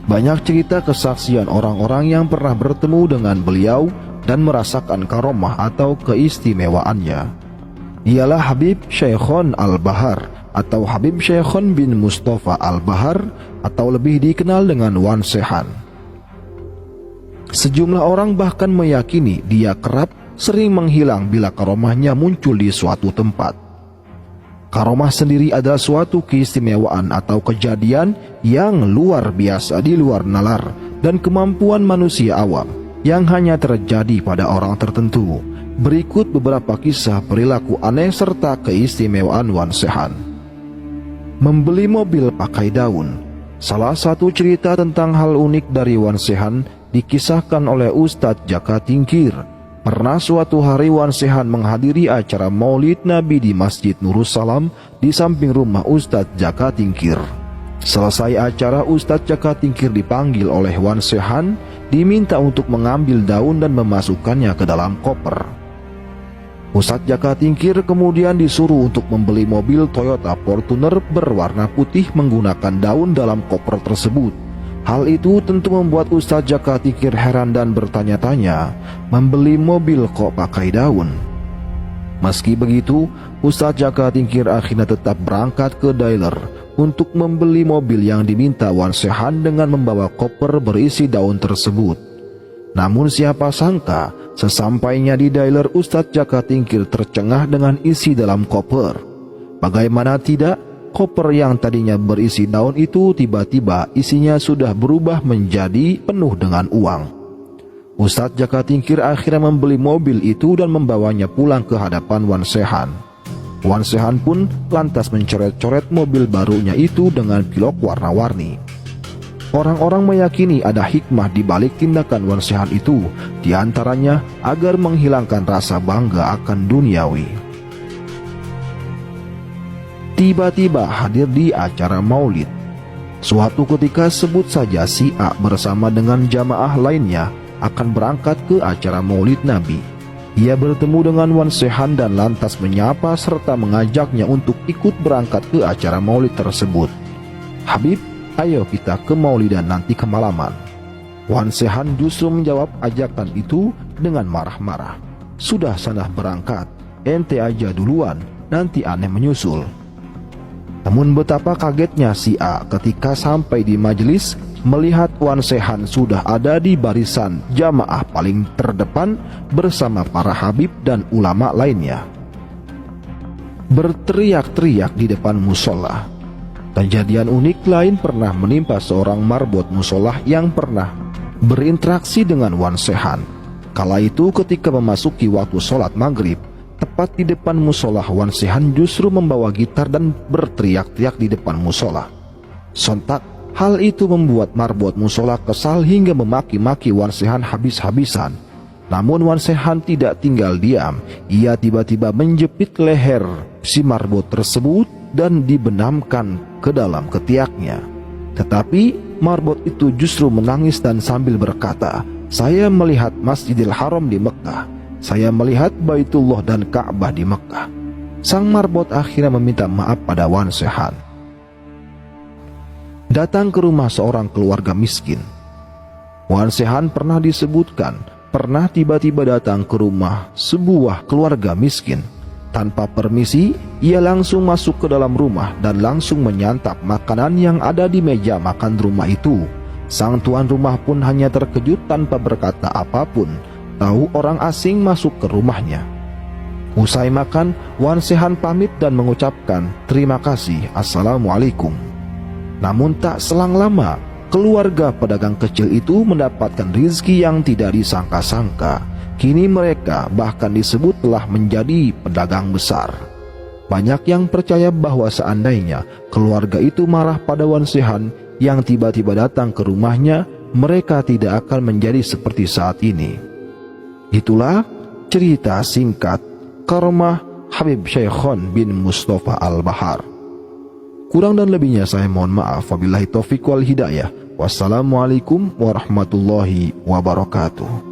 Banyak cerita kesaksian orang-orang yang pernah bertemu dengan beliau dan merasakan karomah atau keistimewaannya. Ialah Habib Syekhon Al-Bahar atau Habib Syekhon bin Mustafa Al-Bahar atau lebih dikenal dengan Wan Sehan. Sejumlah orang bahkan meyakini dia kerap sering menghilang bila karomahnya muncul di suatu tempat. Karomah sendiri adalah suatu keistimewaan atau kejadian yang luar biasa di luar nalar dan kemampuan manusia awam yang hanya terjadi pada orang tertentu. Berikut beberapa kisah perilaku aneh serta keistimewaan Wan Sehan. Membeli mobil pakai daun. Salah satu cerita tentang hal unik dari Wan Sehan dikisahkan oleh Ustadz Jaka Tingkir. Pernah suatu hari Wan Sehan menghadiri acara Maulid Nabi di Masjid Nurussalam di samping rumah Ustadz Jaka Tingkir. Selesai acara, Ustadz Jaka Tingkir dipanggil oleh Wan Sehan, diminta untuk mengambil daun dan memasukkannya ke dalam koper. Ustadz Jaka Tingkir kemudian disuruh untuk membeli mobil Toyota Fortuner berwarna putih menggunakan daun dalam koper tersebut. Hal itu tentu membuat Ustadz Jaka Tingkir heran dan bertanya-tanya, membeli mobil kok pakai daun? Meski begitu, Ustadz Jaka Tingkir akhirnya tetap berangkat ke dealer untuk membeli mobil yang diminta Wan Sehan dengan membawa koper berisi daun tersebut. Namun siapa sangka, sesampainya di dealer Ustadz Jaka Tingkir tercengah dengan isi dalam koper. Bagaimana tidak, koper yang tadinya berisi daun itu tiba-tiba isinya sudah berubah menjadi penuh dengan uang. Ustadz Jaka Tingkir akhirnya membeli mobil itu dan membawanya pulang ke hadapan Wan Sehan. Wan Sehan pun lantas mencoret-coret mobil barunya itu dengan pilok warna-warni. Orang-orang meyakini ada hikmah di balik tindakan Wan Sehan itu, diantaranya agar menghilangkan rasa bangga akan duniawi. Tiba-tiba hadir di acara maulid. Suatu ketika sebut saja si A bersama dengan jamaah lainnya akan berangkat ke acara maulid Nabi. Ia bertemu dengan Wan Sehan dan lantas menyapa serta mengajaknya untuk ikut berangkat ke acara maulid tersebut. Habib, ayo kita ke maulidan nanti kemalaman. Wan Sehan justru menjawab ajakan itu dengan marah-marah. Sudah sana berangkat, ente aja duluan, nanti aneh menyusul. Namun betapa kagetnya si A ketika sampai di majelis melihat Wan Sehan sudah ada di barisan jamaah paling terdepan bersama para habib dan ulama lainnya, berteriak-teriak di depan musola. Kejadian unik lain pernah menimpa seorang marbot musola yang pernah berinteraksi dengan Wan Sehan. Kala itu ketika memasuki waktu sholat maghrib, tepat di depan musola, Wan Sehan justru membawa gitar dan berteriak-teriak di depan musola. Sontak, hal itu membuat marbot musola kesal hingga memaki-maki Wan Sehan habis-habisan. Namun Wan Sehan tidak tinggal diam. Ia tiba-tiba menjepit leher si marbot tersebut dan dibenamkan ke dalam ketiaknya. Tetapi marbot itu justru menangis dan sambil berkata, "Saya melihat Masjidil Haram di Mekah. Saya melihat Baitullah dan Ka'bah di Mekah." Sang marbot akhirnya meminta maaf pada Wan Sehan. Datang ke rumah seorang keluarga miskin. Wan Sehan pernah disebutkan pernah tiba-tiba datang ke rumah sebuah keluarga miskin. Tanpa permisi, ia langsung masuk ke dalam rumah dan langsung menyantap makanan yang ada di meja makan rumah itu. Sang tuan rumah pun hanya terkejut tanpa berkata apapun. Tahu orang asing masuk ke rumahnya. Usai makan, Wan Sehan pamit dan mengucapkan terima kasih, assalamualaikum. Namun tak selang lama, keluarga pedagang kecil itu mendapatkan rizki yang tidak disangka-sangka. Kini mereka bahkan disebut telah menjadi pedagang besar. Banyak yang percaya bahwa seandainya keluarga itu marah pada Wan Sehan yang tiba-tiba datang ke rumahnya, mereka tidak akan menjadi seperti saat ini. Itulah cerita singkat karomah Habib Syekhon bin Mustafa Al-Bahar. Kurang dan lebihnya saya mohon maaf. Wabillahi taufiq wal hidayah. Wassalamualaikum warahmatullahi wabarakatuh.